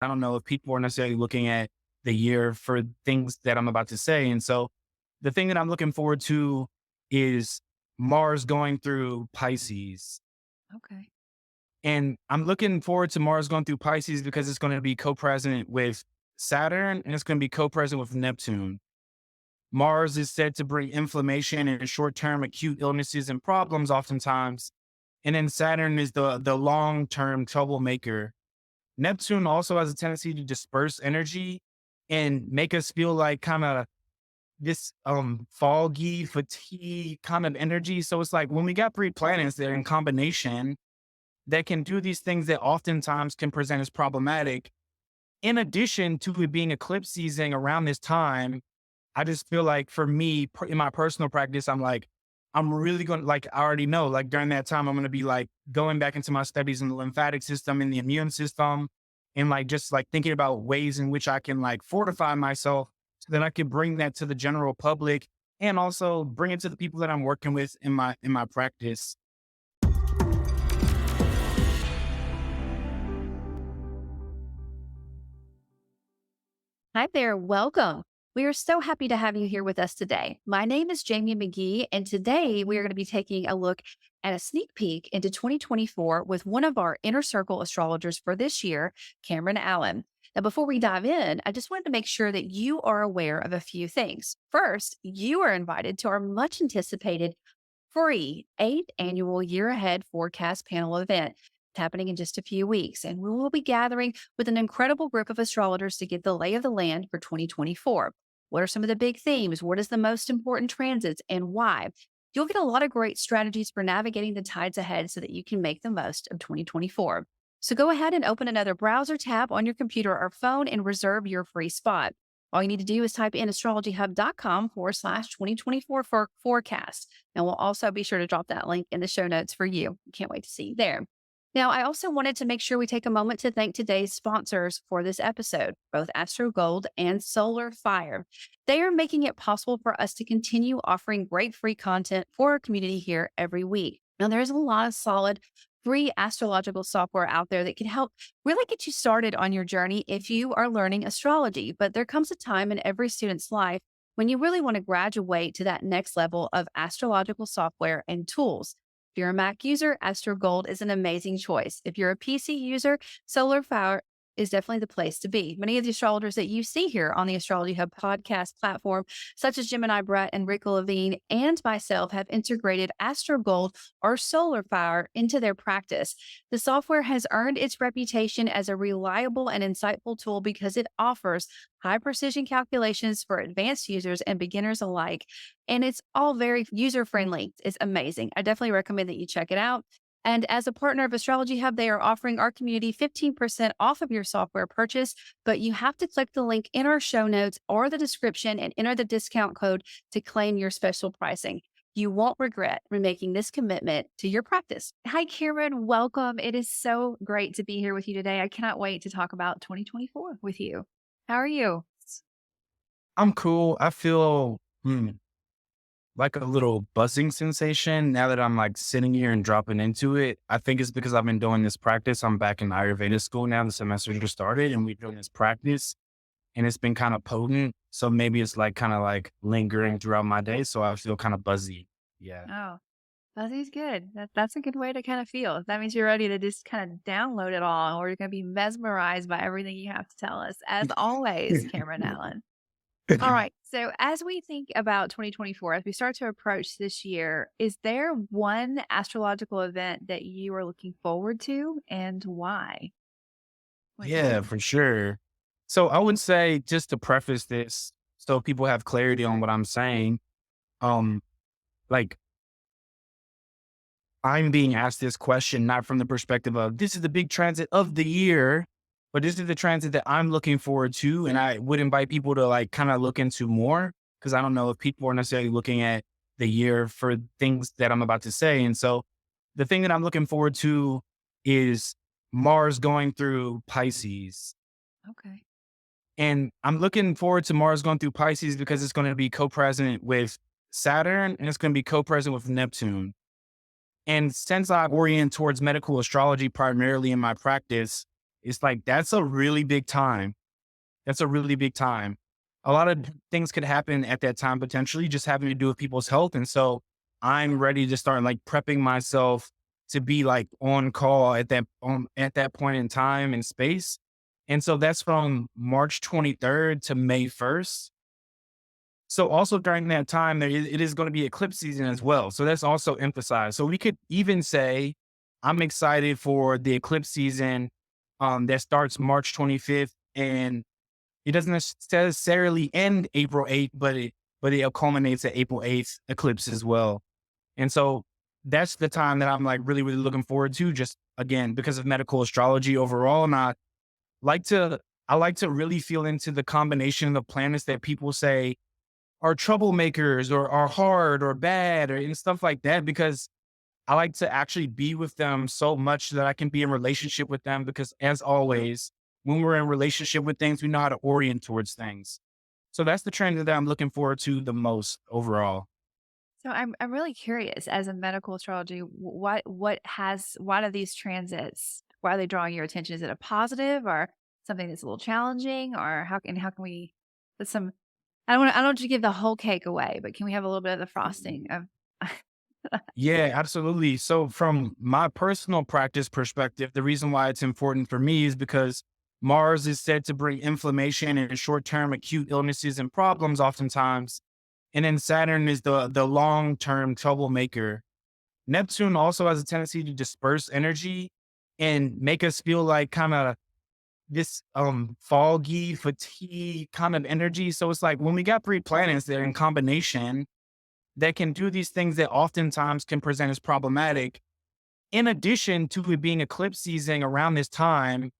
I don't know if people are necessarily looking at the year for things that I'm about to say. And so the thing that I'm looking forward to is Mars going through Pisces. Okay. And I'm looking forward to Mars going through Pisces because it's going to be co-present with Saturn and it's going to be co-present with Neptune. Mars is said to bring inflammation and short-term acute illnesses and problems oftentimes. And then Saturn is the long-term troublemaker. Neptune also has a tendency to disperse energy and make us feel like kind of this foggy, fatigue kind of energy. So it's like when we got three planets that are in combination that can do these things that oftentimes can present as problematic. In addition to it being eclipse season around this time, I just feel like for me, in my personal practice, I'm like, I'm really going to, like, I already know, like during that time, I'm going to be like going back into my studies in the lymphatic system and the immune system and like just like thinking about ways in which I can like fortify myself so that I can bring that to the general public and also bring it to the people that I'm working with in my practice. Hi there. Welcome. We are so happy to have you here with us today. My name is Jamie McGee, and today we are going to be taking a look at a sneak peek into 2024 with one of our inner circle astrologers for this year, Cameron Allen. Now, before we dive in, I just wanted to make sure that you are aware of a few things. First, you are invited to our much anticipated free 8th annual year ahead forecast panel event. It's happening in just a few weeks, and we will be gathering with an incredible group of astrologers to get the lay of the land for 2024. What are some of the big themes? What is the most important transits and why? You'll get a lot of great strategies for navigating the tides ahead so that you can make the most of 2024. So go ahead and open another browser tab on your computer or phone and reserve your free spot. All you need to do is type in astrologyhub.com/2024 for forecast. And we'll also be sure to drop that link in the show notes for you. Can't wait to see you there. Now, I also wanted to make sure we take a moment to thank today's sponsors for this episode, both Astro Gold and Solar Fire. They are making it possible for us to continue offering great free content for our community here every week. Now, there's a lot of solid free astrological software out there that can help really get you started on your journey if you are learning astrology. But there comes a time in every student's life when you really want to graduate to that next level of astrological software and tools. If you're a Mac user, Astro Gold is an amazing choice. If you're a PC user, Solar Fire is definitely the place to be. Many of the astrologers that you see here on the Astrology Hub podcast platform, such as Gemini Brett and Rick Levine and myself, have integrated Astro Gold or Solar Fire into their practice. The software has earned its reputation as a reliable and insightful tool because it offers high precision calculations for advanced users and beginners alike. And it's all very user friendly. It's amazing. I definitely recommend that you check it out. And as a partner of Astrology Hub, they are offering our community 15% off of your software purchase, but you have to click the link in our show notes or the description and enter the discount code to claim your special pricing. You won't regret remaking this commitment to your practice. Hi, Karen. Welcome. It is so great to be here with you today. I cannot wait to talk about 2024 with you. How are you? I'm cool. I feel like a little buzzing sensation now that I'm like sitting here and dropping into it. I think it's because I've been doing this practice. I'm back in Ayurveda school now. The semester just started and we're doing this practice and it's been kind of potent. So maybe it's like kind of like lingering throughout my day. So I feel kind of buzzy. Yeah. Oh, fuzzy's good. That's a good way to kind of feel. That means you're ready to just kind of download it all, or you're going to be mesmerized by everything you have to tell us. As always, Cameron Allen. All right. So as we think about 2024, as we start to approach this year, is there one astrological event that you are looking forward to and why? Which Yeah, one? for sure. So I would say just to preface this so people have clarity on what I'm saying, um, like I'm being asked this question not from the perspective of this is the big transit of the year, but this is the transit that I'm looking forward to. And I would invite people to like kind of look into more because I don't know if people are necessarily looking at the year for things that I'm about to say. And so the thing that I'm looking forward to is Mars going through Pisces. Okay. And I'm looking forward to Mars going through Pisces because it's going to be co-present with Saturn and it's going to be co-present with Neptune. And since I orient towards medical astrology primarily in my practice, It's like, that's a really big time. That's a really big time. A lot of things could happen at that time, potentially just having to do with people's health. And so I'm ready to start like prepping myself to be like on call at that point in time and space. And so that's from March 23rd to May 1st. So also during that time, it is going to be eclipse season as well. So that's also emphasized. So we could even say, I'm excited for the eclipse season that starts March 25th, and it doesn't necessarily end April 8th, but it culminates at April 8th eclipse as well. And so that's the time that I'm like really, really looking forward to, just again, because of medical astrology overall. And like to I like to really feel into the combination of the planets that people say are troublemakers or are hard or bad or and stuff like that, because I like to actually be with them so much that I can be in relationship with them, because as always, when we're in relationship with things, we know how to orient towards things. So that's the trend that I'm looking forward to the most overall. So I'm really curious as a medical astrology, why do these transits, why are they drawing your attention? Is it a positive or something that's a little challenging, or how can we put some I don't want you to give the whole cake away, but can we have a little bit of the frosting of Yeah, absolutely. So from my personal practice perspective, the reason why it's important for me is because Mars is said to bring inflammation and short-term acute illnesses and problems oftentimes. And then Saturn is the long-term troublemaker. Neptune also has a tendency to disperse energy and make us feel like kind of this foggy, fatigue kind of energy. So it's like when we got three planets that are in combination that can do these things that oftentimes can present as problematic, in addition to it being eclipse season around this time,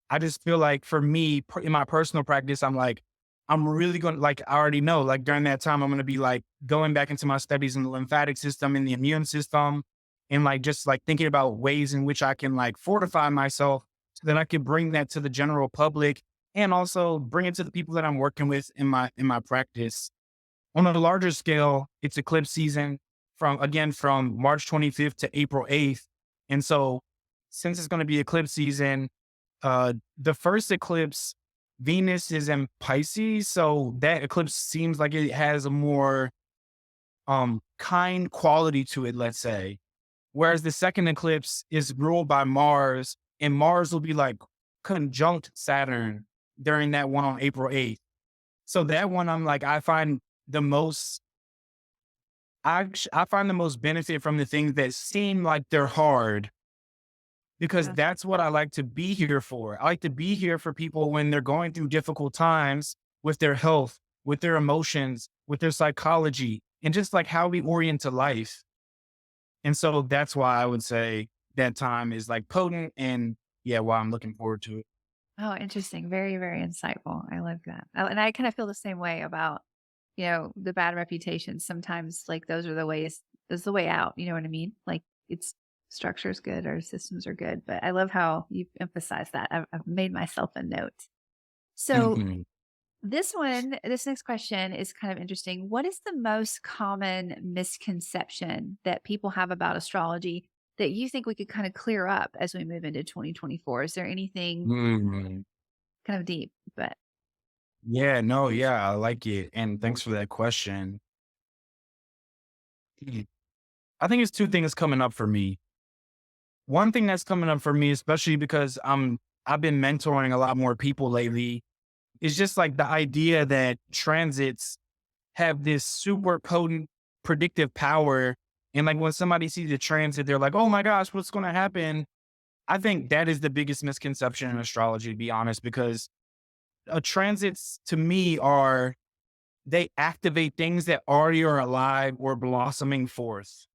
I just feel like for me, in my personal practice, I'm like, I'm really going to, like, I already know, like during that time, I'm going to be like going back into my studies in the lymphatic system and the immune system, and like just like thinking about ways in which I can like fortify myself so that I can bring that to the general public and also bring it to the people that I'm working with in my practice. On a larger scale, it's eclipse season from March 25th to April 8th. And so since it's going to be eclipse season, the first eclipse, Venus is in Pisces. So that eclipse seems like it has a more kind quality to it, let's say. Whereas the second eclipse is ruled by Mars, and Mars will be like conjunct Saturn during that one on April 8th. So that one, I'm like, the most I find the most benefit from the things that seem like they're hard, because yeah. that's what I like to be here for. I like to be here for people when they're going through difficult times with their health, with their emotions, with their psychology, and just like how we orient to life. And so that's why I would say that time is like potent, and yeah, why I'm looking forward to it. Oh, interesting. Very, very insightful. I love that. Oh, and I kind of feel the same way about, the bad reputations. Sometimes like those the way out. You know what I mean? Like it's structure is good or systems are good. But I love how you've emphasized that. I've made myself a note. So Mhm. this next question is kind of interesting. What is the most common misconception that people have about astrology that you think we could kind of clear up as we move into 2024? Is there anything Mhm. kind of deep, but Yeah, no, yeah, I like it. And thanks for that question. Mhm. I think it's two things coming up for me. One thing that's coming up for me, especially because I've been mentoring a lot more people lately, is just like the idea that transits have this super potent predictive power. And like when somebody sees a transit, they're like, oh my gosh, what's going to happen? I think that is the biggest misconception in astrology, to be honest, because transits to me they activate things that already are alive or blossoming forth.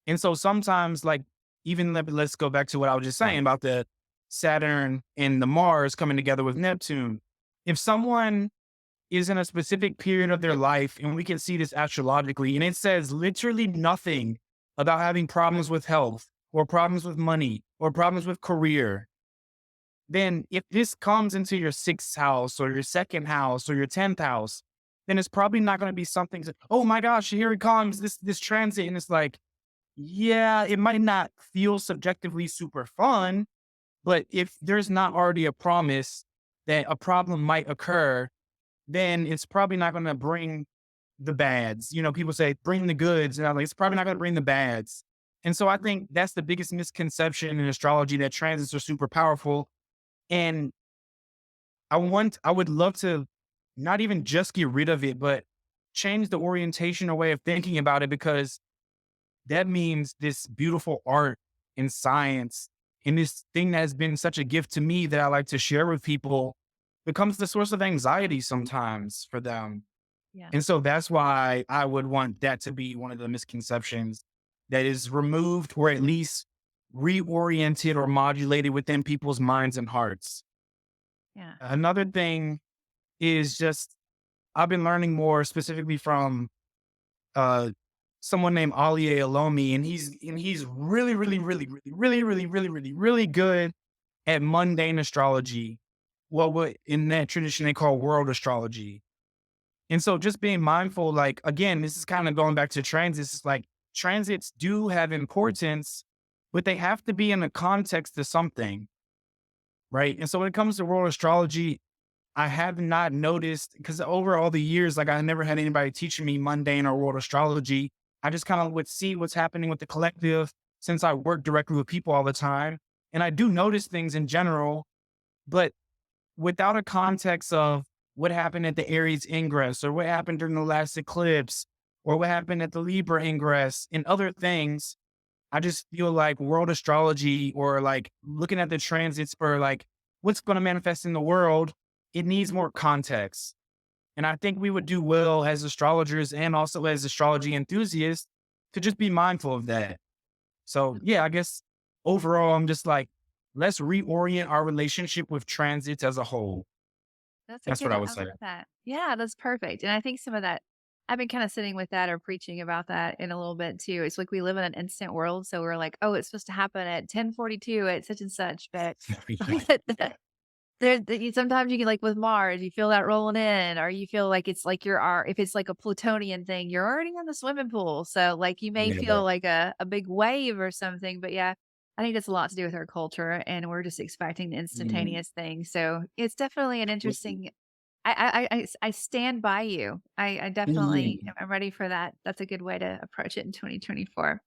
And so sometimes, like, even let's go back to what I was just saying about the Saturn and the Mars coming together with Neptune. If someone is in a specific period of their life, and we can see this astrologically, and it says literally nothing about having problems with health or problems with money or problems with career, then if this comes into your sixth house or your second house or your 10th house, then it's probably not going to be something that, oh my gosh, here it comes, this transit. And it's like, yeah, it might not feel subjectively super fun, But if there's not already a promise that a problem might occur, then it's probably not going to bring the bads. You know, people say bring the goods, and I'm like, it's probably not going to bring the bads. And so I think that's the biggest misconception in astrology, that transits are super powerful. And I would love to not even just get rid of it, but change the orientation or way of thinking about it, because that means this beautiful art and science and this thing that has been such a gift to me that I like to share with people becomes the source of anxiety sometimes for them. Yeah. And so that's why I would want that to be one of the misconceptions that is removed, or at least reoriented or modulated within people's minds and hearts. Yeah. Another thing is just I've been learning more specifically from uh someone named Ali Alomi, and he's really, really, really, really, really, really, really, really, really good at mundane astrology. Well, what in that tradition they call world astrology. And so just being mindful, like again, this is kind of going back to transits. It's like transits do have importance, but they have to be in the context of something, right? And so when it comes to world astrology, I have not noticed, because over all the years, like I never had anybody teaching me mundane or world astrology. I just kind of would see what's happening with the collective since I work directly with people all the time. And I do notice things in general, but without a context of what happened at the Aries ingress, or what happened during the last eclipse, or what happened at the Libra ingress and other things, I just feel like world astrology, or like looking at the transits for like what's going to manifest in the world, it needs more context. And I think we would do well as astrologers and also as astrology enthusiasts to just be mindful of that. So, yeah, I guess overall, I'm just like, let's reorient our relationship with transits as a whole. That's a That's good what I one. would I say. love that. Yeah, that's perfect. And I think some of that, I've been kind of sitting with that or preaching about that in a little bit too. It's like we live in an instant world. So we're like, oh, it's supposed to happen at 10:42 at such and such. But Yeah. sometimes you can, like with Mars, you feel that rolling in, or you feel like it's like if it's like a Plutonian thing, you're already in the swimming pool. So like you may Yeah. feel like a big wave or something. But yeah, I think that's a lot to do with our culture and we're just expecting the Mm. instantaneous thing. So it's definitely an interesting I stand by you. I definitely Mhm. am ready for that. That's a good way to approach it in 2024.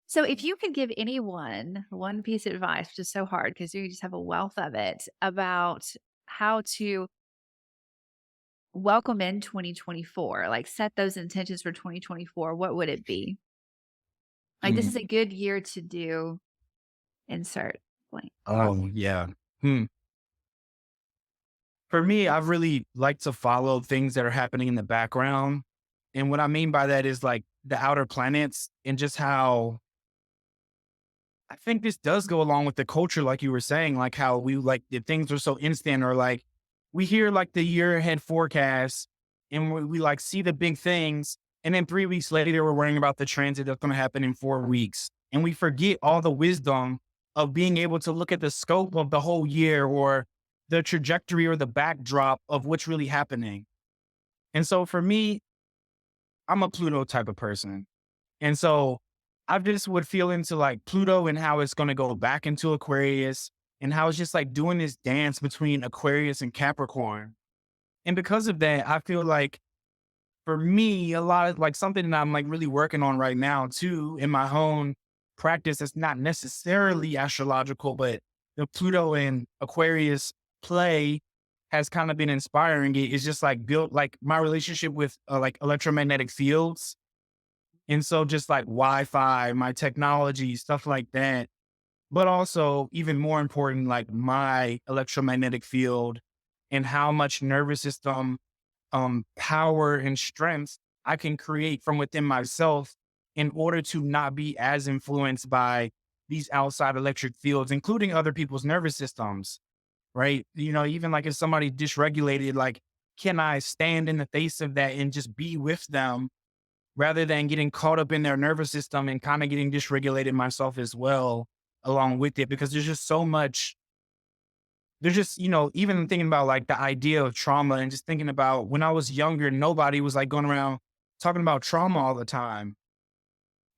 So if you could give anyone one piece of advice, which is so hard because you just have a wealth of it, about how to welcome in 2024, like set those intentions for 2024, what would it be? Like this is Mm. a good year to do insert blank. Oh, yeah. Hmm. For me, I really like to follow things that are happening in the background. And what I mean by that is like the outer planets, and just how I think this does go along with the culture, like you were saying, like how we like the things are so instant, or like we hear like the year ahead forecast, and we like see the big things. And then 3 weeks later, we're worrying about the transit that's going to happen in 4 weeks. And we forget all the wisdom of being able to look at the scope of the whole year, or the trajectory or the backdrop of what's really happening. And so for me, I'm a Pluto type of person. And so I just would feel into like Pluto and how it's going to go back into Aquarius, and how it's just like doing this dance between Aquarius and Capricorn. And because of that, I feel like for me, a lot of like something that I'm like really working on right now too in my own practice that's not necessarily astrological, but the Pluto and Aquarius play has kind of been inspiring it. It's just like built like my relationship with like electromagnetic fields, and so just like Wi-Fi, my technology, stuff like that. But also, even more important, like my electromagnetic field and how much nervous system power and strength I can create from within myself in order to not be as influenced by these outside electric fields, including other people's nervous systems, right? You know, even like if somebody dysregulated, like, can I stand in the face of that and just be with them rather than getting caught up in their nervous system and kind of getting dysregulated myself as well along with it? Because there's just so much, there's just, you know, even thinking about like the idea of trauma, and just thinking about when I was younger, nobody was like going around talking about trauma all the time.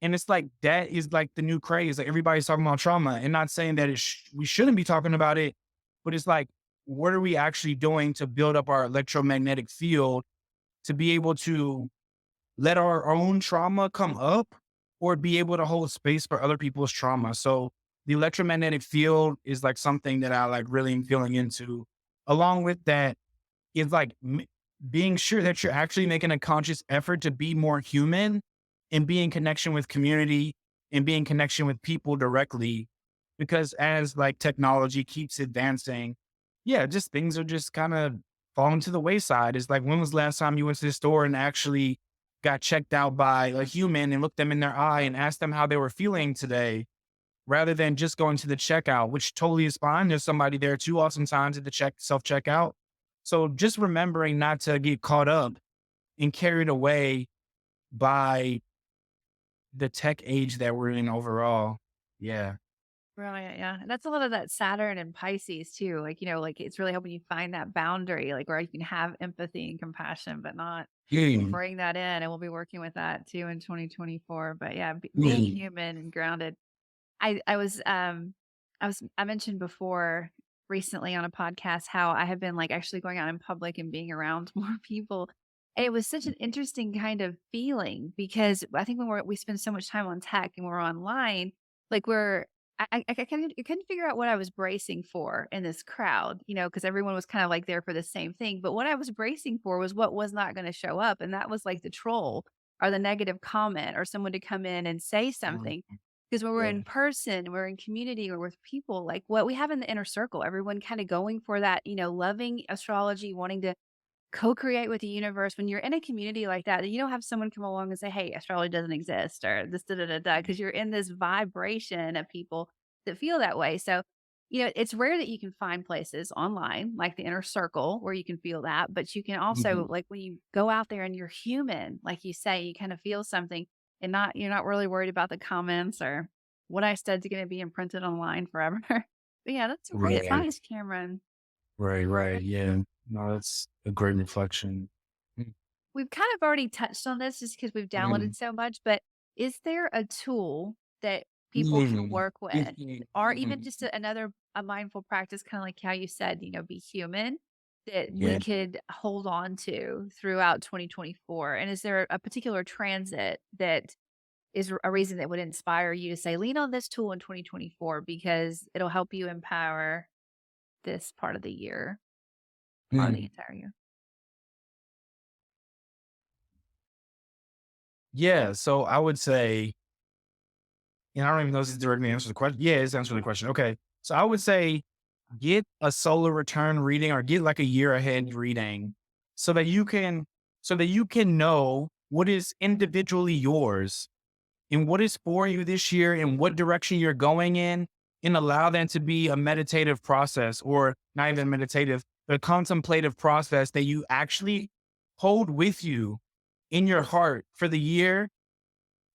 And it's like, that is like the new craze. Like everybody's talking about trauma and not saying that we shouldn't be talking about it, but it's like, what are we actually doing to build up our electromagnetic field to be able to let our own trauma come up or be able to hold space for other people's trauma. So the electromagnetic field is like something that I like really am feeling into. Along with that is like being sure that you're actually making a conscious effort to be more human and be in connection with community and be in connection with people directly. Because as like technology keeps advancing, yeah, just things are just kind of falling to the wayside. It's like, when was the last time you went to the store and actually got checked out by a human and looked them in their eye and asked them how they were feeling today, rather than just going to the checkout, which totally is fine. There's somebody there too oftentimes at the self checkout. So just remembering not to get caught up and carried away by the tech age that we're in overall. Yeah. Brilliant, yeah. And that's a lot of that Saturn and Pisces too. Like, like it's really helping you find that boundary, like where you can have empathy and compassion, but not Mm, bring that in. And we'll be working with that too in 2024. But yeah, being mm, human and grounded. I mentioned before recently on a podcast how I have been like actually going out in public and being around more people. And it was such an interesting kind of feeling because I think when we spend so much time on tech and we're online, like I couldn't figure out what I was bracing for in this crowd, because everyone was kind of like there for the same thing. But what I was bracing for was what was not going to show up. And that was like the troll or the negative comment or someone to come in and say mm, something. Because when we're yeah. in person, we're in community, we're with people, like what we have in the inner circle, everyone kind of going for that, loving astrology, wanting to co-create with the universe. When you're in a community like that, you don't have someone come along and say, "Hey, astrology doesn't exist," or this da da da da, because you're in this vibration of people that feel that way. So, it's rare that you can find places online like the inner circle where you can feel that, but you can also Mhm. like when you go out there and you're human, like you say, you kind of feel something and not you're not really worried about the comments or what I said's going to be imprinted online forever. But yeah, that's great Right. advice, Cameron. Right. Right. Yeah. No, that's a great reflection. Mm, We've kind of already touched on this just because we've mm, downloaded so much, but is there a tool that people can mm, work with mhm, or even mhm. just another a mindful practice, kind of like how you said, be human that we Yeah. could hold on to throughout 2024? And is there a particular transit that is a reason that would inspire you to say, lean on this tool in 2024 because it'll help you empower this part of the year or the Mm. entire year? Yeah. So I would say, I don't even know if this directly answers the question. Yeah, it's answering the question. Okay. So I would say, get a solar return reading or get like a year ahead reading so that you can know what is individually yours and what is for you this year and what direction you're going in, and allow that to be a meditative process, or not even meditative, a contemplative process that you actually hold with you in your heart for the year.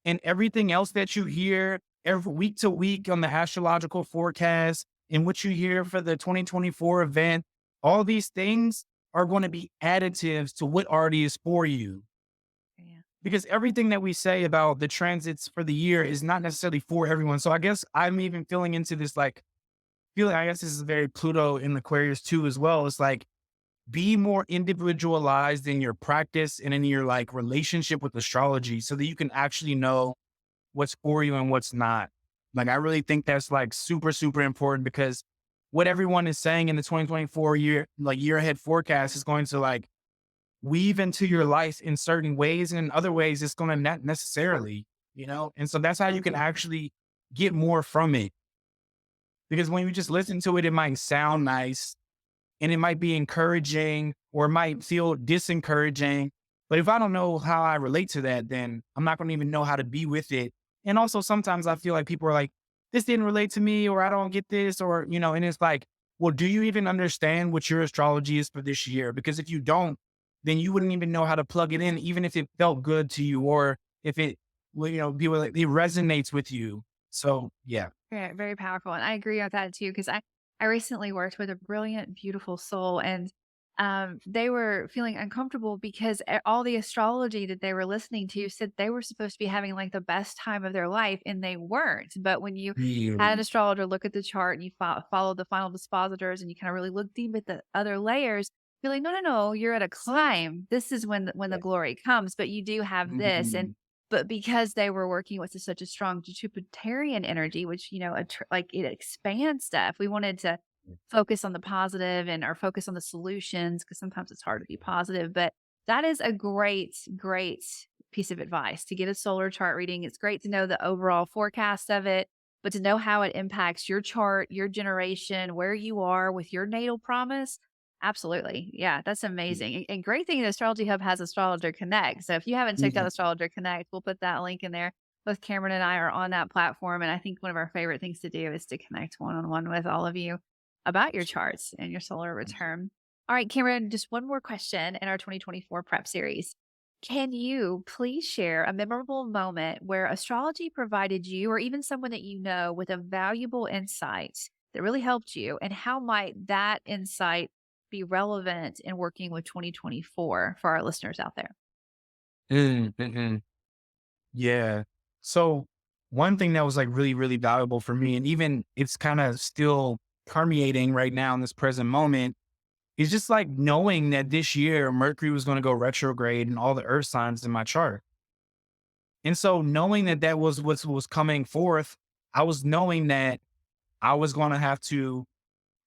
And everything else that you hear every week to week on the astrological forecast and what you hear for the 2024 event, all these things are going to be additives to what already is for you. Yeah. Because everything that we say about the transits for the year is not necessarily for everyone. So I guess I'm even feeling into this like feeling, I guess this is very Pluto in Aquarius too, as well. It's like, be more individualized in your practice and in your like relationship with astrology so that you can actually know what's for you and what's not. Like, I really think that's like super, super important, because what everyone is saying in the 2024 year ahead forecast is going to like weave into your life in certain ways. And in other ways, it's going to not necessarily, And so that's how you can actually get more from it. Because when you just listen to it, it might sound nice and it might be encouraging or it might feel disencouraging. But if I don't know how I relate to that, then I'm not going to even know how to be with it. And also, sometimes I feel like people are like, this didn't relate to me, or I don't get this, or, and it's like, well, do you even understand what your astrology is for this year? Because if you don't, then you wouldn't even know how to plug it in, even if it felt good to you, or if it, well, people like, it resonates with you. So, yeah. Yeah, very powerful, and I agree with that too. Because I recently worked with a brilliant, beautiful soul, and they were feeling uncomfortable because all the astrology that they were listening to said they were supposed to be having like the best time of their life, and they weren't. But when you had an astrologer look at the chart and you follow the final dispositors and you kind of really look deep at the other layers, you're like, no, no, no, you're at a climb. This is when the glory comes. But you do have this, and Mhm. but because they were working with such a strong Jupiterian energy, which like it expands stuff, we wanted to focus on the positive and or focus on the solutions because sometimes it's hard to be positive. But that is a great, great piece of advice to get a solar chart reading. It's great to know the overall forecast of it, but to know how it impacts your chart, your generation, where you are with your natal promise. Absolutely. Yeah, that's amazing. And great thing that Astrology Hub has Astrologer Connect. So if you haven't checked out Mhm. Astrologer Connect, we'll put that link in there. Both Cameron and I are on that platform. And I think one of our favorite things to do is to connect one on one with all of you about your Absolutely. charts and your solar Absolutely. return. All right, Cameron, just one more question in our 2024 prep series. Can you please share a memorable moment where astrology provided you or even someone that you know with a valuable insight that really helped you? And how might that insight be relevant in working with 2024 for our listeners out there? Mhm. Yeah. So one thing that was like really, really valuable for me, and even it's kind of still permeating right now in this present moment, is just like knowing that this year Mercury was going to go retrograde in all the earth signs in my chart. And so knowing that that was what was coming forth, I was knowing that I was going to have to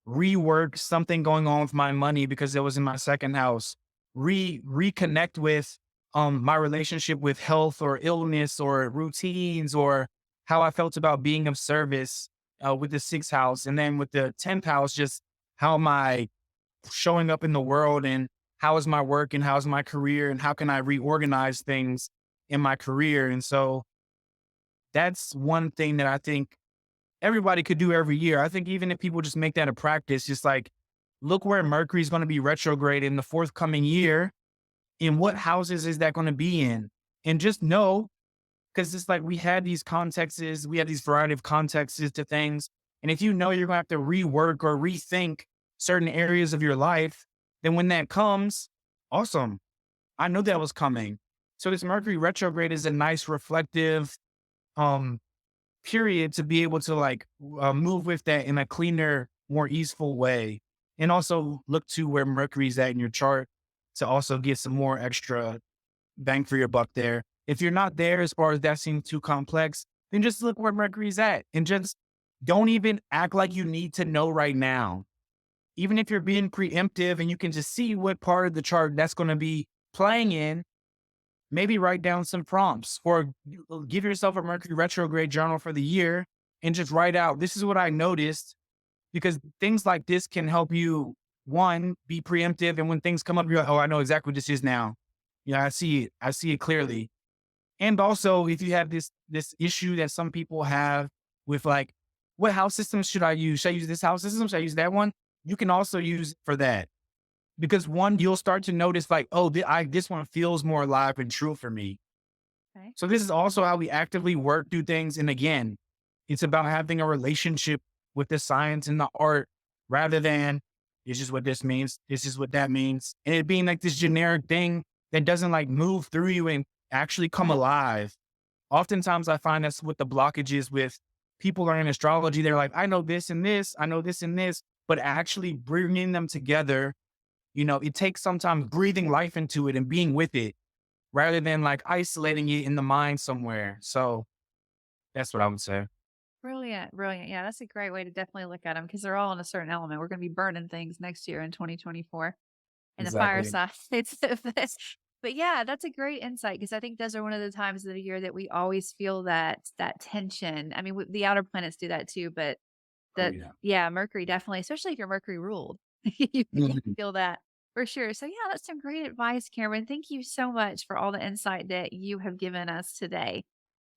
rework something going on with my money because it was in my second house, reconnect with my relationship with health or illness or routines or how I felt about being of service with the sixth house. And then with the 10th house, just how am I showing up in the world and how is my work and how's my career and how can I reorganize things in my career. And so that's one thing that I think everybody could do every year. I think even if people just make that a practice, just like look where Mercury's going to be retrograde in the forthcoming year, in what houses is that going to be in? And just know, because it's like we had these contexts, we have these variety of contexts to things. And if you know you're going to have to rework or rethink certain areas of your life, then when that comes, awesome. I knew that was coming. So this Mercury retrograde is a nice reflective um period to be able to like move with that in a cleaner, more easeful way. And also look to where Mercury's at in your chart to also get some more extra bang for your buck there. If you're not there, as far as that seems too complex, then just look where Mercury's at and just don't even act like you need to know right now. Even if you're being preemptive and you can just see what part of the chart that's going to be playing in, maybe write down some prompts or give yourself a Mercury retrograde journal for the year and just write out, this is what I noticed, because things like this can help you, one, be preemptive. And when things come up, you're like, oh, I know exactly what this is now. Yeah, I see it. I see it clearly. And also, if you have this issue that some people have with like, what house system should I use? Should I use this house system? Should I use that one? You can also use it for that. Because one, you'll start to notice like, oh, this one feels more alive and true for me. Okay. So this is also how we actively work through things. And again, it's about having a relationship with the science and the art rather than this is what this means, this is what that means. And it being like this generic thing that doesn't like move through you and actually come alive. Oftentimes I find that's what the blockage is with people learning astrology. They're like, I know this and this, I know this and this, but actually bringing them together, it takes sometimes breathing life into it and being with it rather than like isolating it in the mind somewhere. So that's what I would say. Brilliant, brilliant. Yeah, that's a great way to definitely look at them because they're all in a certain element. We're going to be burning things next year in 2024 in the Exactly. fireside. But yeah, that's a great insight because I think those are one of the times of the year that we always feel that tension. I mean, the outer planets do that too, but Oh that yeah. yeah, Mercury definitely, especially if you're Mercury ruled, you Mhm. feel that for sure. So yeah, that's some great advice, Cameron. Thank you so much for all the insight that you have given us today.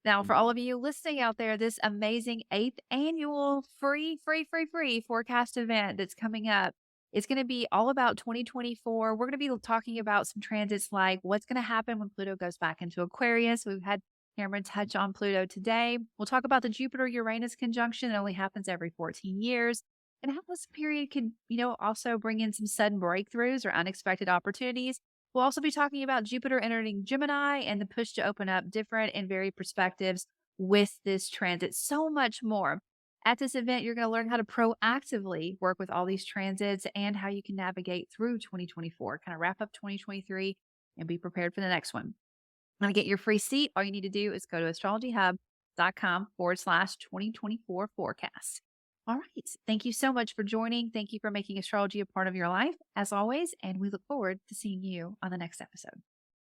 Now, for all of you listening out there, this amazing eighth annual free forecast event that's coming up, it's going to be all about 2024. We're going to be talking about some transits like what's going to happen when Pluto goes back into Aquarius. We've had Cameron touch on Pluto today. We'll talk about the Jupiter Uranus conjunction. It only happens every 14 years. and how this period could, also bring in some sudden breakthroughs or unexpected opportunities. We'll also be talking about Jupiter entering Gemini and the push to open up different and varied perspectives with this transit. So much more. At this event, you're going to learn how to proactively work with all these transits and how you can navigate through 2024, kind of wrap up 2023 and be prepared for the next one. Want to get your free seat? All you need to do is go to astrologyhub.com/2024 forecast. All right. Thank you so much for joining. Thank you for making astrology a part of your life, as always. And we look forward to seeing you on the next episode.